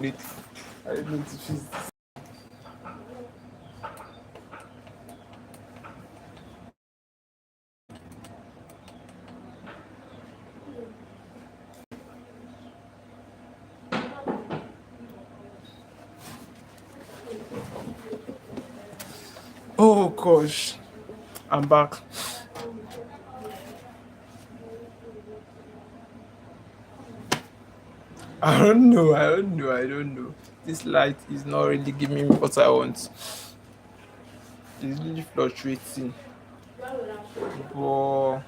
it. I don't know to choose this. Oh gosh, I'm back. I don't know. This light is not really giving me what I want. It's really fluctuating. But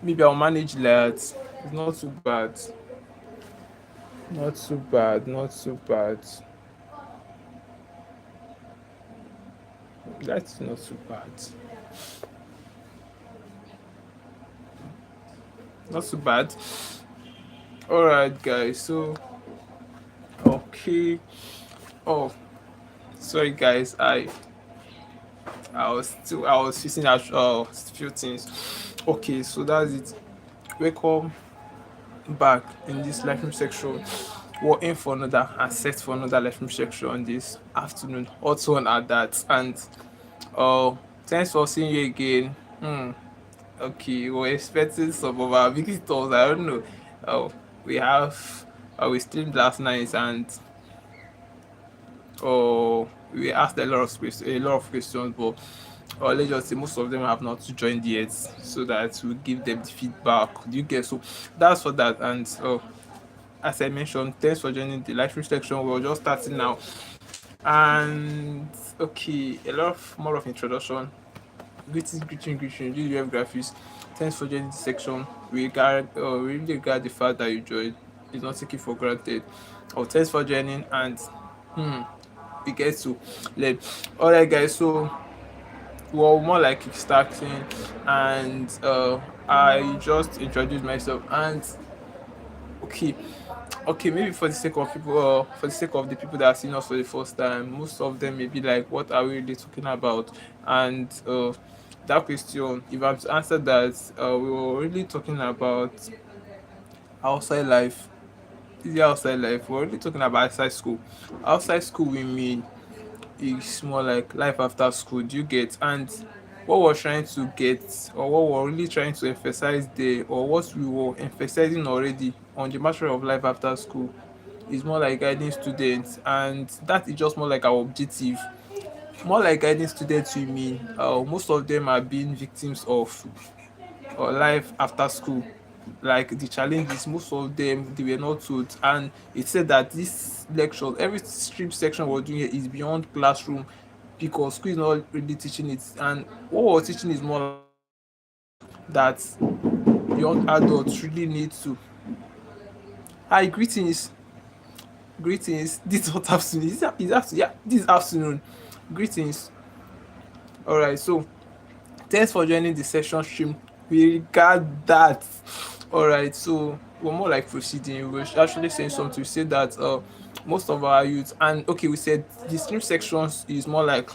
maybe I'll manage that. It's not too bad. Not too bad. Not too bad. That's not too bad. Not too bad. Alright guys, so okay. Oh, sorry guys, I was fixing out few things. Okay, so that's it. Welcome back in this live stream section. We're in for another and set for another live stream section this afternoon. Hot one at that. And thanks for seeing you again. Okay, we're expecting some of our visitors. I don't know. Oh, we have we streamed last night and we asked a lot of questions, but let's just say most of them have not joined yet, so that we give them the feedback. Do you get? So that's for that. And as I mentioned, thanks for joining the live stream section. We're just starting now, and okay, a lot of more of introduction. Greetings, this is UFGRAPHICS. Thanks for joining this section. We really regard the fact that you joined. It's not taken for granted. Oh, thanks for joining, and we get to learn. Alright, guys. So we're more like kickstarting, and I just introduced myself. And okay, maybe for the sake of people, for the sake of the people that are seeing us for the first time, most of them may be like, what are we really talking about? And that question, if I'm to answer that, we were really talking about outside life. Is it outside life? We're really talking about outside school. Outside school, we mean it's more like life after school. Do you get? And what we're trying to get, or what we're really trying to emphasize there, or what we were emphasizing already on the matter of life after school, is more like guiding students, and that is just more like our objective. More like guiding students, we mean most of them are being victims of life after school. Like the challenges, most of them they were not told, and it said that this lecture, every stream section we're doing here is beyond classroom, because school is not really teaching it, and what we're teaching is more that young adults really need to. Hi, greetings. This hot afternoon. Yeah, this afternoon. Greetings. All right, so thanks for joining the session stream. We regard that. All right, so we're more like proceeding. We're actually saying something. We said that most of our youth, and okay, we said the stream sections is more like,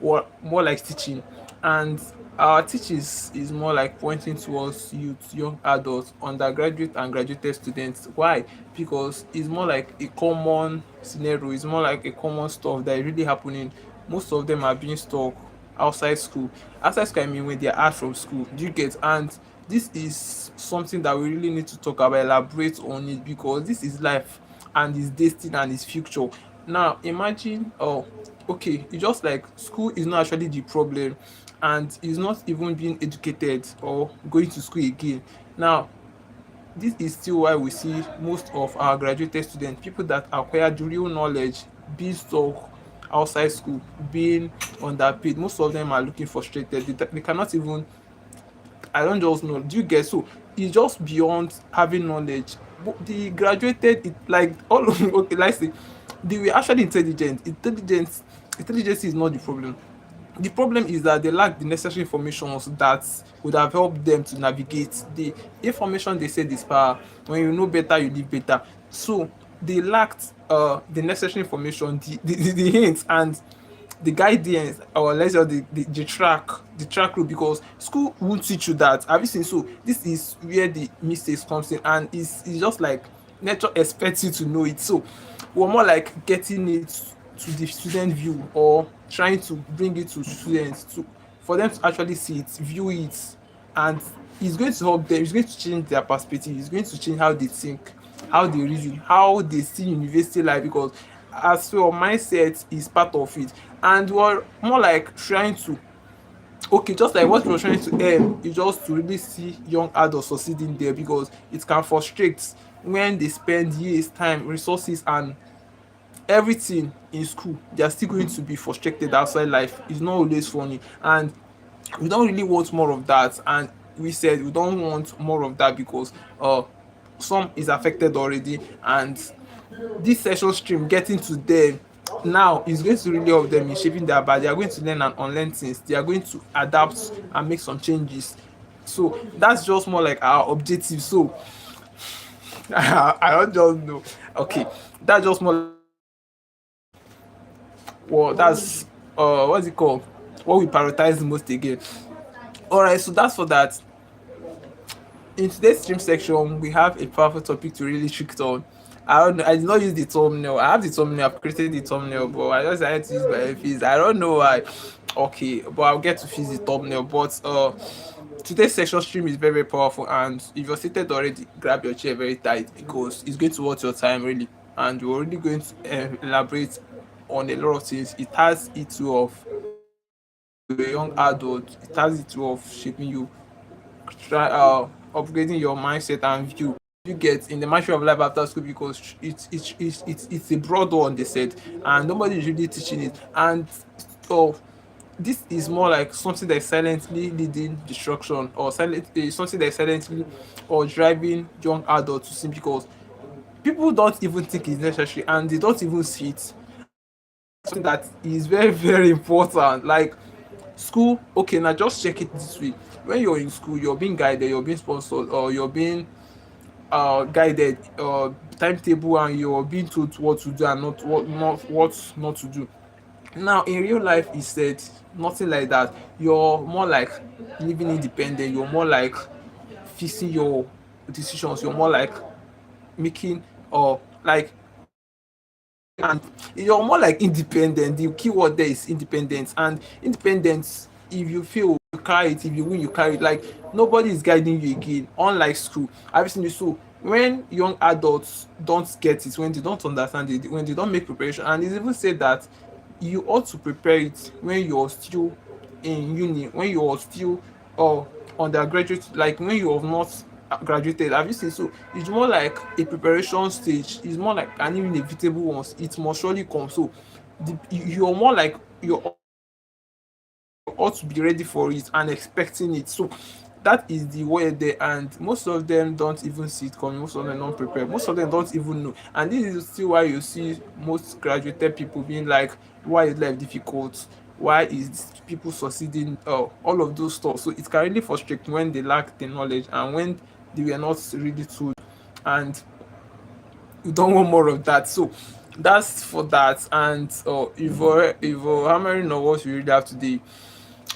or more like teaching, and our teachings is more like pointing towards youth, young adults, undergraduate and graduate students. Why? Because it's more like a common scenario. It's more like a common stuff that is really happening. Most of them are being stuck outside school. Outside school, I mean when they are out from school. Do you get? And this is something that we really need to talk about, elaborate on it, because this is life and his destiny and his future. Now imagine, okay, it's just like school is not actually the problem, and is not even being educated or going to school again. Now this is still why we see most of our graduated students, people that acquired real knowledge, being stuck outside school, being underpaid. Most of them are looking frustrated. They cannot even, I don't just know. Do you get? So it's just beyond having knowledge. But the graduated, it like all of okay, let's say they were actually intelligent. Intelligence is not the problem. The problem is that they lack the necessary information that would have helped them to navigate. The information they said is power. When you know better, you live better. So they lacked the necessary information, the hints and the guidance, or let's say the track route, because school won't teach you that. Have you seen? So this is where the mistakes comes in, and it's just like nature expects you to know it. So we're more like getting it to the student view, or trying to bring it to students to for them to actually see it, view it, and it's going to help them. It's going to change their perspective. It's going to change how they think, how they reason, how they see university life, because as well mindset is part of it. And we're more like trying to, okay, just like what we were trying to aim is just to really see young adults succeeding there, because it can frustrate when they spend years, time, resources, and everything in school. They are still going to be frustrated outside life. It's not always funny, and we don't really want more of that. And we said we don't want more of that because some is affected already, and this session stream getting to them now is going to really help them in shaping their body. They are going to learn and unlearn things. They are going to adapt and make some changes. So that's just more like our objective. So I don't just know. Okay, that's just more like, well, that's what's it called? What we prioritize the most again. Alright, so that's for that. In today's stream section, we have a powerful topic to really trick on. I don't know. I did not use the thumbnail. I have the thumbnail. I've created the thumbnail, but I just had to use my face. I don't know why. Okay, but I'll get to fix the thumbnail. But today's section stream is very, very powerful, and if you're seated already, grab your chair very tight, because it's going to worth your time really, and we're already going to elaborate on a lot of things. It has its way of a young adult. It has its way of shaping you, try upgrading your mindset and view you get in the matter of life after school, because it's a broad one, they said, and nobody is really teaching it. And oh, this is more like something that is silently leading destruction, or something that is silently or driving young adults to sin, because people don't even think it's necessary and they don't even see it. Something that is very, very important. Like school, okay, now just check it this way. When you're in school, you're being guided, you're being sponsored, or you're being guided, timetable, and you're being told what to do and what not to do. Now in real life, he said nothing like that. You're more like living independent. You're more like fixing your decisions. You're more like making, or like, and you're more like independent. The keyword there is independence. And independence, if you feel, you carry it. If you win, you carry it. Like nobody is guiding you again, unlike school. I've seen this. So when young adults don't get it, when they don't understand it, when they don't make preparation, and it's even said that you ought to prepare it when you're still in uni, when you're still undergraduate, like when you have not graduated. Have you seen? So it's more like a preparation stage. It's more like an inevitable ones. It must surely come. So you're more like you ought to be ready for it and expecting it. So that is the way there, and most of them don't even see it coming. Most of them don't prepare. Most of them don't even know. And this is still why you see most graduated people being like, why is life difficult? Why is people succeeding? All of those stuff. So it can really frustrate when they lack the knowledge and when they were not really told, and we don't want more of that. So that's for that. And if we're hammering on what we really have today,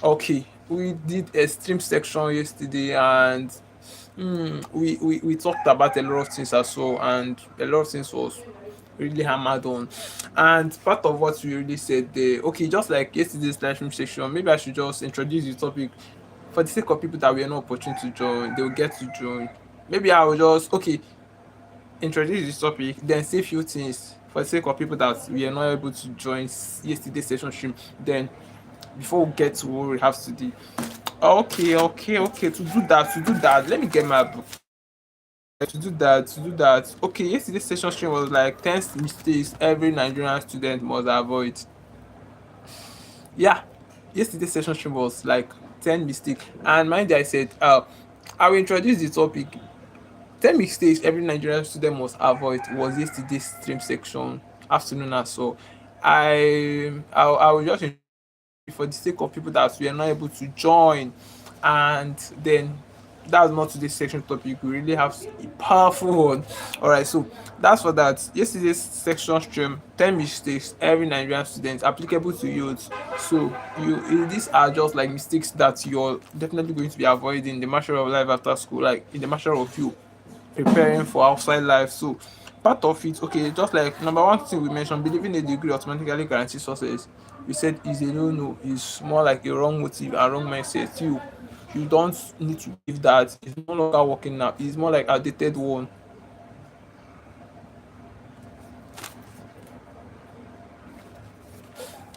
okay, we did a stream section yesterday, and we talked about a lot of things as well, and a lot of things was really hammered on. And part of what we really said there, okay, just like yesterday's live stream section, maybe I should just introduce the topic for the sake of people that were not opportunity to join. They will get to join. Maybe I will just, okay, introduce this topic, then say a few things for the sake of people that we are not able to join yesterday's session stream. Then before we get to what we have today. Okay. To do that, let me get my book. To do that. Okay, yesterday's session stream was like 10 mistakes every Nigerian student must avoid. Yeah, yesterday's session stream was like 10 mistakes. And mind you, I said, I will introduce the topic. 10 mistakes every Nigerian student must avoid was yesterday's stream section afternoon as so. I will just, for the sake of people that we are not able to join, and then that's not today's section topic. We really have a powerful one. All right, so that's for that. Yesterday's section stream, 10 mistakes every Nigerian student applicable to youth. So these are just like mistakes that you're definitely going to be avoiding in the matter of life after school, like in the matter of you preparing for outside life. So part of it, okay, just like number one thing we mentioned, believing a degree automatically guarantees success. We said is a no. It's more like a wrong motive and wrong mindset. You don't need to believe that. It's no longer working now. It's more like outdated one.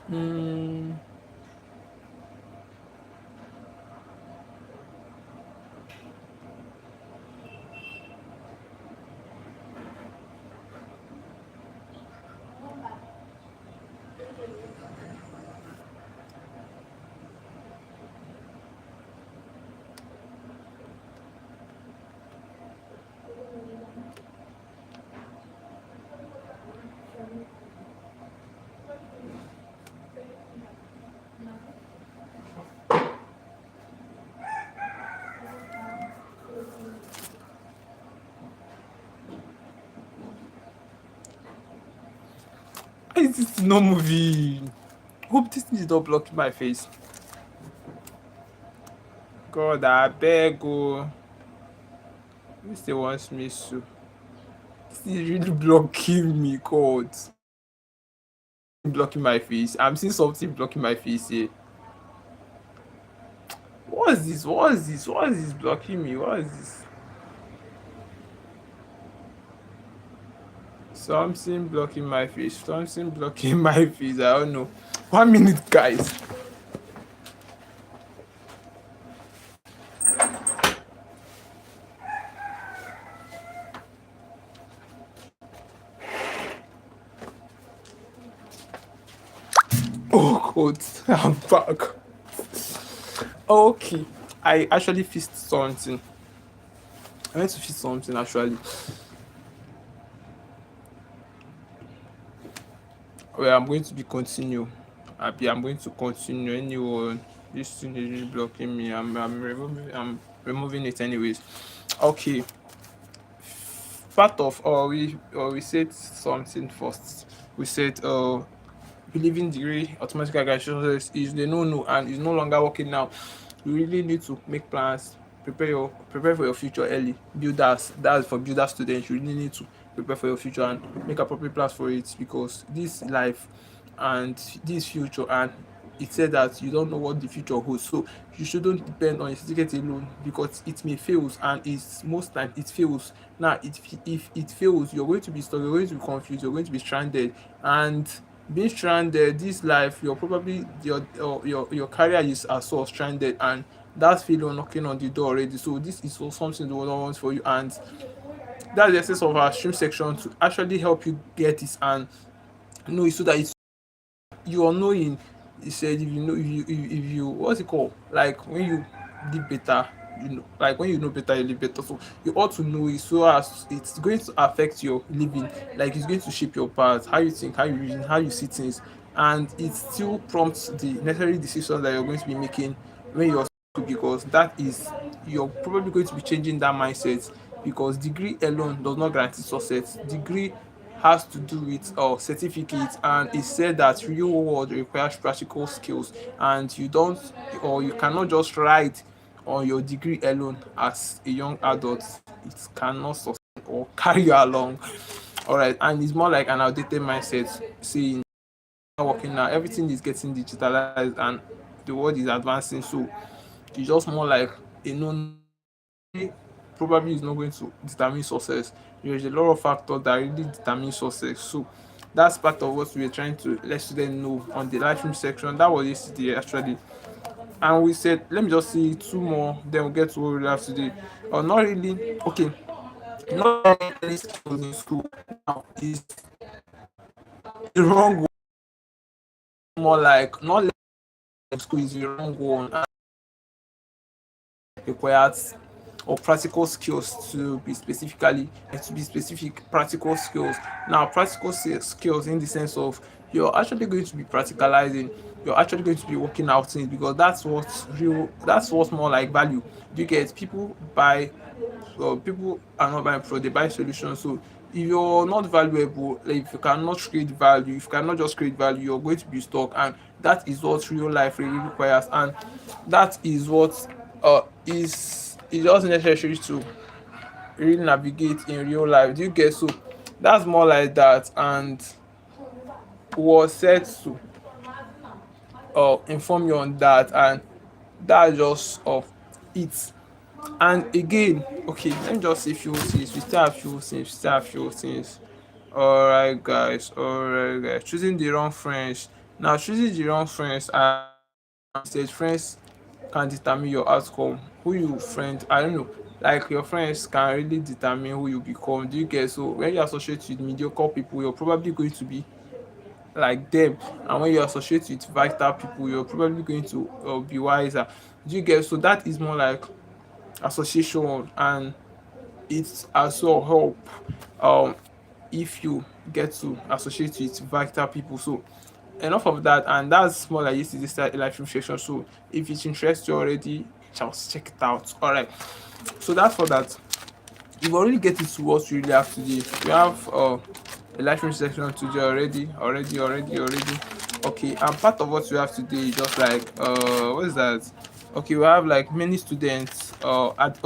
Mm, why is this no moving? Hope this thing is not blocking my face. God, I beg oh. This thing wants me to. This is really blocking me, God. Blocking my face. I'm seeing something blocking my face here. What is this? What is this? What is this blocking me? What is this? Something blocking my face. Something blocking my face. I don't know. 1 minute, guys. Oh God, I'm back. Okay, I actually fixed something. I went to fix something actually. Well, I'm going to be continue. I'm going to continue anyway. This thing is really blocking me. I'm removing it anyways. Okay. Part of we said something first. We said believing degree automatically graduation is the no and is no longer working now. You really need to make plans, prepare for your future early. Builders, that's for builder students. You really need to prepare for your future and make appropriate plans for it, because this life and this future, and it said that you don't know what the future holds, so you shouldn't depend on your certificate alone, because it may fails, and it's most time it fails. Now if it fails, you're going to be stuck, you're going to be confused, you're going to be stranded. And being stranded this life, you're probably your career is as well stranded, and that's failure knocking on the door already. So this is also something the world wants for you, and that's the essence of our stream section, to actually help you get it and know it, so that it's you are knowing. He said if you know, if you what's it called, like when you live better, you know, like when you know better you live better. So you ought to know it, so as it's going to affect your living, like it's going to shape your path, how you think, how you reason, how you see things. And it still prompts the necessary decisions that you're going to be making when you're school, because that is, you're probably going to be changing that mindset, because degree alone does not guarantee success. Degree has to do with certificate, and it said that real world requires practical skills, and you don't, or you cannot just write on your degree alone as a young adult. It cannot sustain or carry you along. All right, and it's more like an outdated mindset saying not working now, everything is getting digitalized and the world is advancing, so it's just more like a no, probably is not going to determine success. There's a lot of factors that really determine success. So that's part of what we are trying to let students know on the live stream section. That was yesterday actually. And we said, let me just see two more, then we'll get to what we have today. Or not really, okay. Not learning skills in school now is the wrong one. More like not learning in school is the wrong one. And requires or practical skills, to be specific practical skills. Now practical skills in the sense of you're actually going to be practicalizing, you're actually going to be working out things, because that's what's more like value. You get people buy, people are not buying product, they buy solutions. So if you're not valuable, like if you cannot create value, if you cannot just create value, you're going to be stuck. And that is what real life really requires, and that is what is just necessary to really navigate in real life. Do you get? So that's more like that, and was set to inform you on that, and that's just of it. And again, okay, let me just say few things. We still have few things. We still have few things. Alright, guys. Alright, guys. Choosing the wrong friends. Now, choosing the wrong friends. Said friends can determine your outcome. Who you friend, I don't know. Like your friends can really determine who you become. Do you get? So when you associate with mediocre people, you're probably going to be like them, and when you associate with vital people, you're probably going to be wiser. Do you get? So that is more like association, and it also help if you get to associate with vital people. So enough of that, and that's more like yesterday's life reflection. So if it interests you already, just check it out. All right, so that's for that. You've already get into what you really have today. We have a life section today already. Okay, and part of what we have today is just like what is that? Okay, we have like many students at